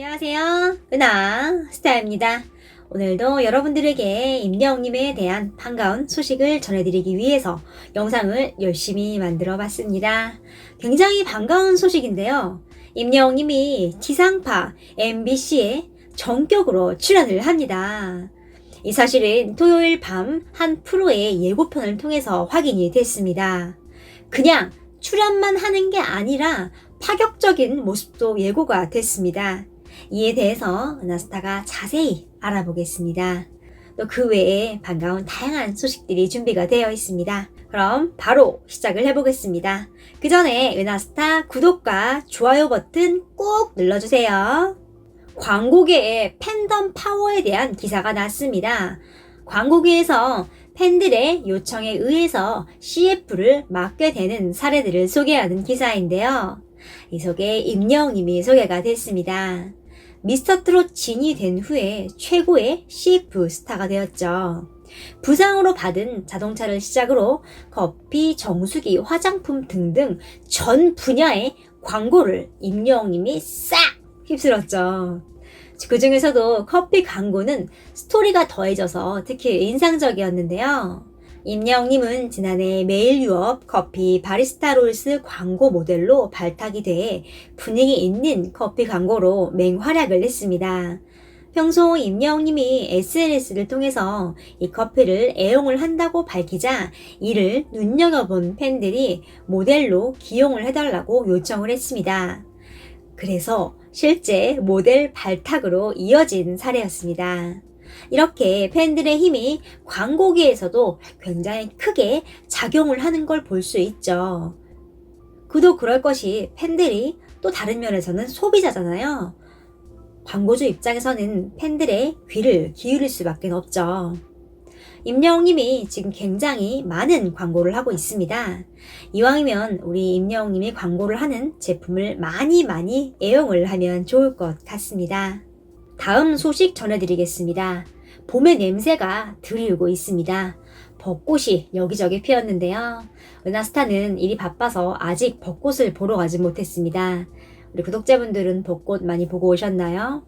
안녕하세요. 은하 스타입니다. 오늘도 여러분들에게 임영웅님에 대한 반가운 소식을 전해드리기 위해서 영상을 열심히 만들어 봤습니다. 굉장히 반가운 소식인데요. 임영웅님이 지상파 MBC에 전격으로 출연을 합니다. 이 사실은 토요일 밤 한 프로의 예고편을 통해서 확인이 됐습니다. 그냥 출연만 하는 게 아니라 파격적인 모습도 예고가 됐습니다. 이에 대해서 은하스타가 자세히 알아보겠습니다. 또 그 외에 반가운 다양한 소식들이 준비가 되어 있습니다. 그럼 바로 시작을 해보겠습니다. 그 전에 은하스타 구독과 좋아요 버튼 꼭 눌러주세요. 광고계의 팬덤 파워에 대한 기사가 났습니다. 광고계에서 팬들의 요청에 의해서 CF를 맡게 되는 사례들을 소개하는 기사인데요. 이 속에 임영웅님이 소개가 됐습니다. 미스터트롯 진이 된 후에 최고의 CF 스타가 되었죠. 부상으로 받은 자동차를 시작으로 커피, 정수기, 화장품 등등 전 분야의 광고를 임영웅님이 싹 휩쓸었죠. 그 중에서도 커피 광고는 스토리가 더해져서 특히 인상적이었는데요. 임영웅님은 지난해 매일 유업 커피 바리스타 롤스 광고 모델로 발탁이 돼 분위기 있는 커피 광고로 맹활약을 했습니다. 평소 임영웅님이 SNS를 통해서 이 커피를 애용을 한다고 밝히자 이를 눈여겨본 팬들이 모델로 기용을 해달라고 요청을 했습니다. 그래서 실제 모델 발탁으로 이어진 사례였습니다. 이렇게 팬들의 힘이 광고계에서도 굉장히 크게 작용을 하는 걸 볼 수 있죠. 그도 그럴 것이 팬들이 또 다른 면에서는 소비자잖아요. 광고주 입장에서는 팬들의 귀를 기울일 수밖에 없죠. 임영웅님이 지금 굉장히 많은 광고를 하고 있습니다. 이왕이면 우리 임영웅님이 광고를 하는 제품을 많이 애용을 하면 좋을 것 같습니다. 다음 소식 전해드리겠습니다. 봄의 냄새가 드리우고 있습니다. 벚꽃이 여기저기 피었는데요. 은하스타는 일이 바빠서 아직 벚꽃을 보러 가지 못했습니다. 우리 구독자분들은 벚꽃 많이 보고 오셨나요?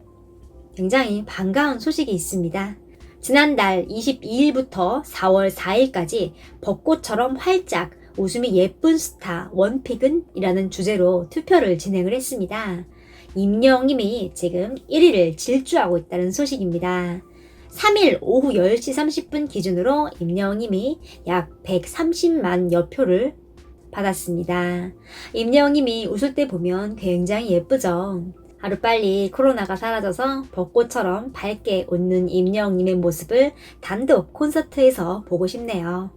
굉장히 반가운 소식이 있습니다. 지난달 22일부터 4월 4일까지 벚꽃처럼 활짝 웃음이 예쁜 스타 원픽은? 이라는 주제로 투표를 진행을 했습니다. 임영웅님이 지금 1위를 질주하고 있다는 소식입니다. 3일 오후 10시 30분 기준으로 임영웅님이 약 130만여 표를 받았습니다. 임영웅님이 웃을 때 보면 굉장히 예쁘죠. 하루빨리 코로나가 사라져서 벚꽃처럼 밝게 웃는 임영웅님의 모습을 단독 콘서트에서 보고 싶네요.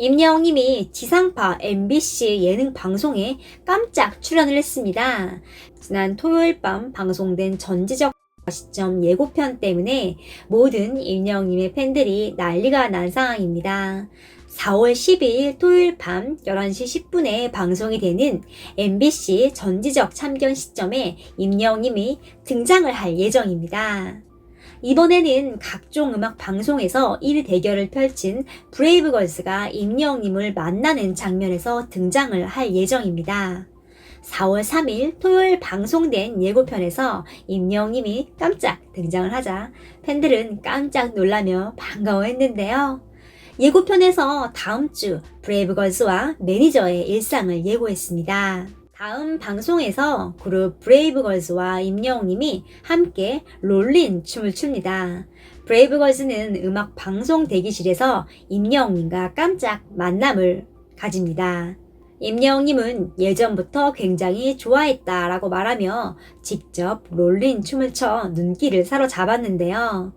임영웅님이 지상파 MBC 예능 방송에 깜짝 출연을 했습니다. 지난 토요일 밤 방송된 전지적 시점 예고편 때문에 모든 임영웅님의 팬들이 난리가 난 상황입니다. 4월 12일 토요일 밤 11시 10분에 방송이 되는 MBC 전지적 참견 시점에 임영웅님이 등장을 할 예정입니다. 이번에는 각종 음악 방송에서 1위 대결을 펼친 브레이브걸스가 임영웅님을 만나는 장면에서 등장을 할 예정입니다. 4월 3일 토요일 방송된 예고편에서 임영웅님이 깜짝 등장을 하자 팬들은 깜짝 놀라며 반가워했는데요. 예고편에서 다음 주 브레이브걸스와 매니저의 일상을 예고했습니다. 다음 방송에서 그룹 브레이브걸스와 임영웅님이 함께 롤린 춤을 춥니다. 브레이브걸스는 음악 방송 대기실에서 임영웅님과 깜짝 만남을 가집니다. 임영웅님은 예전부터 굉장히 좋아했다라고 말하며 직접 롤린 춤을 춰 눈길을 사로잡았는데요.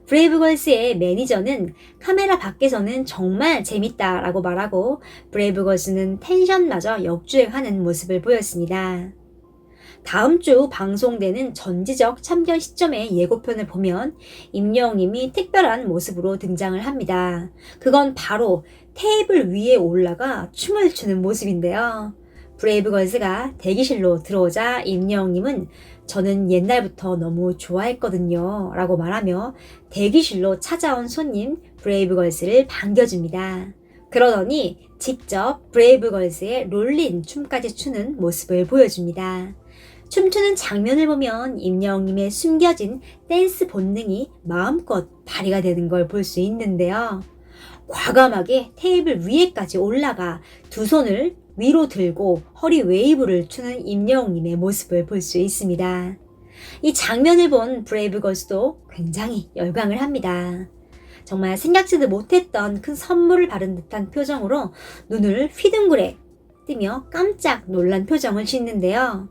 브레이브걸스의 매니저는 카메라 밖에서는 정말 재밌다라고 말하고 브레이브걸스는 텐션마저 역주행하는 모습을 보였습니다. 다음 주 방송되는 전지적 참견 시점의 예고편을 보면 임영웅님이 특별한 모습으로 등장을 합니다. 그건 바로 테이블 위에 올라가 춤을 추는 모습인데요. 브레이브걸스가 대기실로 들어오자 임영웅님은 저는 옛날부터 너무 좋아했거든요 라고 말하며 대기실로 찾아온 손님 브레이브걸스를 반겨줍니다. 그러더니 직접 브레이브걸스의 롤린 춤까지 추는 모습을 보여줍니다. 춤추는 장면을 보면 임영웅님의 숨겨진 댄스 본능이 마음껏 발휘가 되는 걸 볼 수 있는데요. 과감하게 테이블 위에까지 올라가 두 손을 위로 들고 허리 웨이브를 추는 임영웅님의 모습을 볼 수 있습니다. 이 장면을 본 브레이브걸스도 굉장히 열광을 합니다. 정말 생각지도 못했던 큰 선물을 받은 듯한 표정으로 눈을 휘둥그레 뜨며 깜짝 놀란 표정을 짓는데요.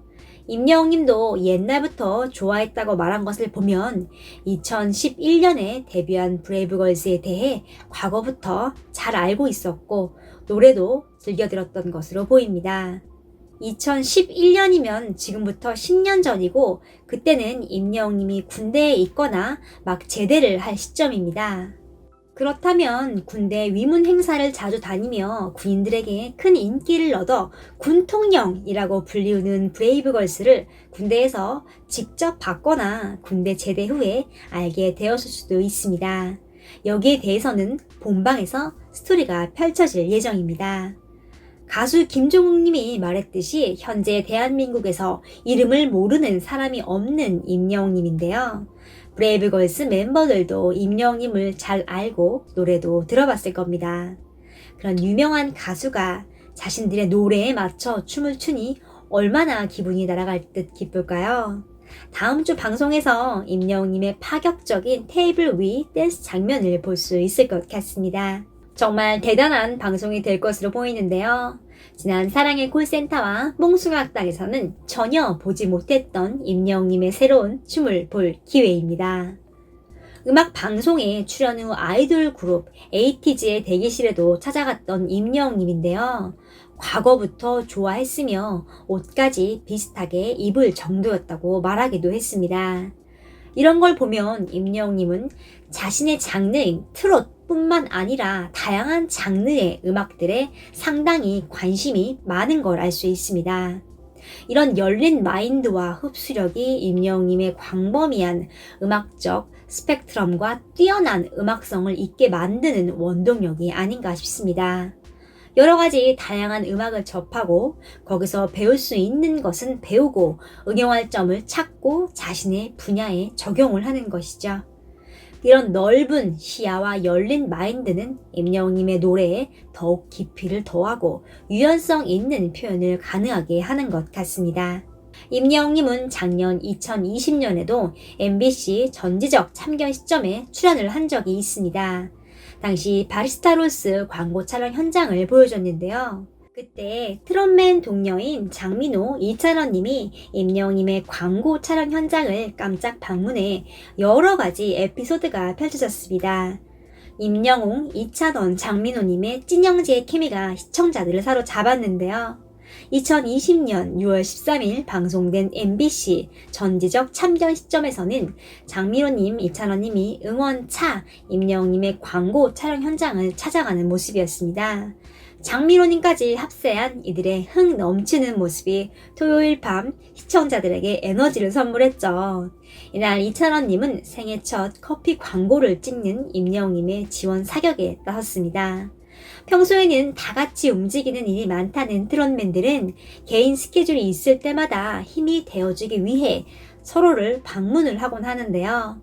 임영웅님도 옛날부터 좋아했다고 말한 것을 보면 2011년에 데뷔한 브레이브걸스에 대해 과거부터 잘 알고 있었고 노래도 즐겨 들었던 것으로 보입니다. 2011년이면 지금부터 10년 전이고 그때는 임영웅님이 군대에 있거나 막 제대를 할 시점입니다. 그렇다면 군대 위문 행사를 자주 다니며 군인들에게 큰 인기를 얻어 군통령이라고 불리우는 브레이브걸스를 군대에서 직접 봤거나 군대 제대 후에 알게 되었을 수도 있습니다. 여기에 대해서는 본방에서 스토리가 펼쳐질 예정입니다. 가수 김종국님이 말했듯이 현재 대한민국에서 이름을 모르는 사람이 없는 임영웅님인데요. 브레이브걸스 멤버들도 임영웅님을 잘 알고 노래도 들어봤을 겁니다. 그런 유명한 가수가 자신들의 노래에 맞춰 춤을 추니 얼마나 기분이 날아갈 듯 기쁠까요? 다음 주 방송에서 임영웅님의 파격적인 테이블 위 댄스 장면을 볼 수 있을 것 같습니다. 정말 대단한 방송이 될 것으로 보이는데요. 지난 사랑의 콜센터와 몽숭아학당에서는 전혀 보지 못했던 임영웅님의 새로운 춤을 볼 기회입니다. 음악 방송에 출연 후 아이돌 그룹 에이티즈의 대기실에도 찾아갔던 임영웅님인데요. 과거부터 좋아했으며 옷까지 비슷하게 입을 정도였다고 말하기도 했습니다. 이런 걸 보면 임영웅님은 자신의 장르인 트롯 뿐만 아니라 다양한 장르의 음악들에 상당히 관심이 많은 걸 알 수 있습니다. 이런 열린 마인드와 흡수력이 임영웅님의 광범위한 음악적 스펙트럼과 뛰어난 음악성을 있게 만드는 원동력이 아닌가 싶습니다. 여러 가지 다양한 음악을 접하고 거기서 배울 수 있는 것은 배우고 응용할 점을 찾고 자신의 분야에 적용을 하는 것이죠. 이런 넓은 시야와 열린 마인드는 임영웅님의 노래에 더욱 깊이를 더하고 유연성 있는 표현을 가능하게 하는 것 같습니다. 임영웅님은 작년 2020년에도 MBC 전지적 참견 시점에 출연을 한 적이 있습니다. 당시 바리스타로스 광고 촬영 현장을 보여줬는데요. 그때 트롯맨 동료인 장민호, 이찬원님이 임영웅님의 광고 촬영 현장을 깜짝 방문해 여러 가지 에피소드가 펼쳐졌습니다. 임영웅, 이찬원, 장민호님의 찐형제의 케미가 시청자들을 사로잡았는데요. 2020년 6월 13일 방송된 MBC 전지적 참견 시점에서는 장민호님, 이찬원님이 응원차 임영웅님의 광고 촬영 현장을 찾아가는 모습이었습니다. 장민호님까지 합세한 이들의 흥 넘치는 모습이 토요일 밤 시청자들에게 에너지를 선물했죠. 이날 이찬원님은 생애 첫 커피 광고를 찍는 임영웅님의 지원 사격에 나섰습니다. 평소에는 다 같이 움직이는 일이 많다는 트롯맨들은 개인 스케줄이 있을 때마다 힘이 되어주기 위해 서로를 방문을 하곤 하는데요.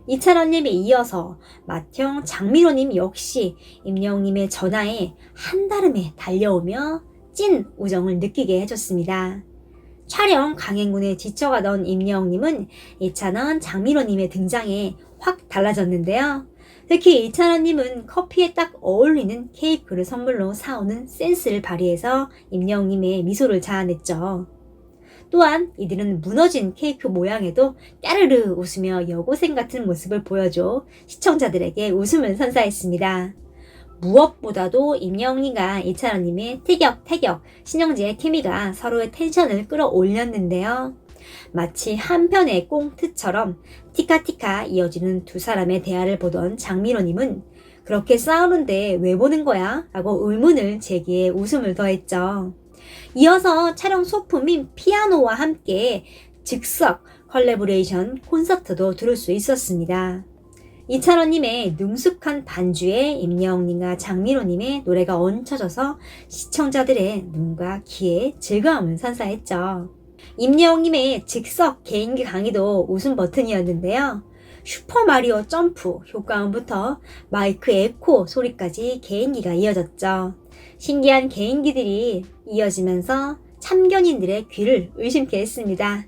이찬원님에 이어서 맏형 장민호님 역시 임영웅님의 전화에 한달음에 달려오며 찐 우정을 느끼게 해줬습니다. 촬영 강행군에 지쳐가던 임영웅님은 이찬원, 장민호님의 등장에 확 달라졌는데요. 특히 이찬원님은 커피에 딱 어울리는 케이크를 선물로 사오는 센스를 발휘해서 임영웅님의 미소를 자아냈죠. 또한 이들은 무너진 케이크 모양에도 까르르 웃으며 여고생 같은 모습을 보여줘 시청자들에게 웃음을 선사했습니다. 무엇보다도 임영웅님과 이찬원님의 티격태격 신형제의 케미가 서로의 텐션을 끌어올렸는데요. 마치 한 편의 꽁트처럼 티카티카 이어지는 두 사람의 대화를 보던 장민호님은 그렇게 싸우는데 왜 보는 거야? 라고 의문을 제기해 웃음을 더했죠. 이어서 촬영 소품인 피아노와 함께 즉석 컬래버레이션 콘서트도 들을 수 있었습니다. 이찬원님의 능숙한 반주에 임영웅님과 장민호님의 노래가 얹혀져서 시청자들의 눈과 귀에 즐거움을 선사했죠. 임영웅님의 즉석 개인기 강의도 웃음 버튼이었는데요. 슈퍼마리오 점프 효과음부터 마이크 에코 소리까지 개인기가 이어졌죠. 신기한 개인기들이 이어지면서 참견인들의 귀를 의심케 했습니다.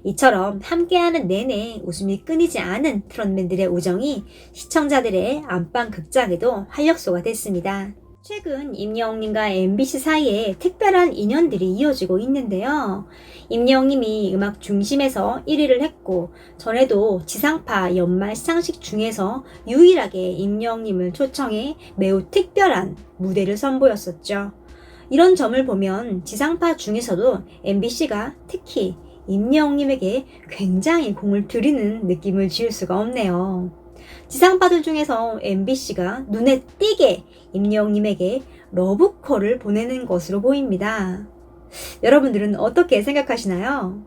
이처럼 함께하는 내내 웃음이 끊이지 않은 트롯맨들의 우정이 시청자들의 안방 극장에도 활력소가 됐습니다. 최근 임영웅님과 MBC 사이에 특별한 인연들이 이어지고 있는데요. 임영웅님이 음악 중심에서 1위를 했고 전에도 지상파 연말 시상식 중에서 유일하게 임영웅님을 초청해 매우 특별한 무대를 선보였었죠. 이런 점을 보면 지상파 중에서도 MBC가 특히 임영웅님에게 굉장히 공을 들이는 느낌을 지울 수가 없네요. 지상파들 중에서 MBC가 눈에 띄게 임영웅님에게 러브콜을 보내는 것으로 보입니다. 여러분들은 어떻게 생각하시나요?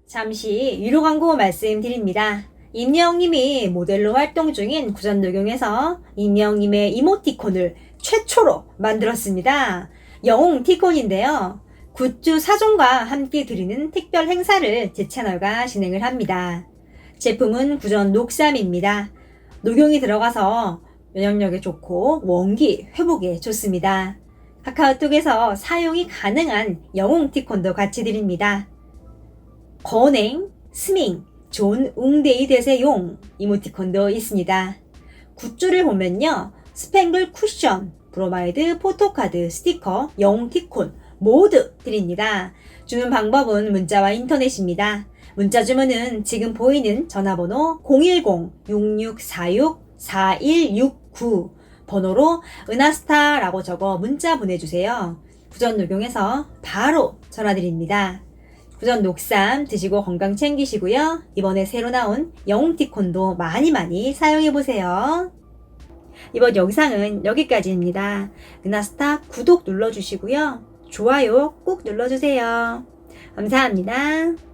잠시 위로 광고 말씀드립니다. 임영웅님이 모델로 활동 중인 구전녹용에서 임영웅님의 이모티콘을 최초로 만들었습니다. 영웅티콘인데요. 굿즈 4종과 함께 드리는 특별 행사를 제 채널과 진행을 합니다. 제품은 구전 녹삼입니다. 녹용이 들어가서 면역력에 좋고 원기 회복에 좋습니다. 카카오톡에서 사용이 가능한 영웅티콘도 같이 드립니다. 건행, 스밍, 좋은 웅데이 대세용 이모티콘도 있습니다. 굿즈를 보면요. 스팽글 쿠션, 브로마이드 포토카드, 스티커, 영웅티콘 모두 드립니다. 주문 방법은 문자와 인터넷입니다. 문자 주문은 지금 보이는 전화번호 010-6646-4169 번호로 은하스타라고 적어 문자 보내주세요. 구전녹용에서 바로 전화드립니다. 구전 녹삼 드시고 건강 챙기시고요. 이번에 새로 나온 영웅티콘도 많이 사용해보세요. 이번 영상은 여기까지입니다. 은하스타 구독 눌러주시고요. 좋아요 꼭 눌러주세요. 감사합니다.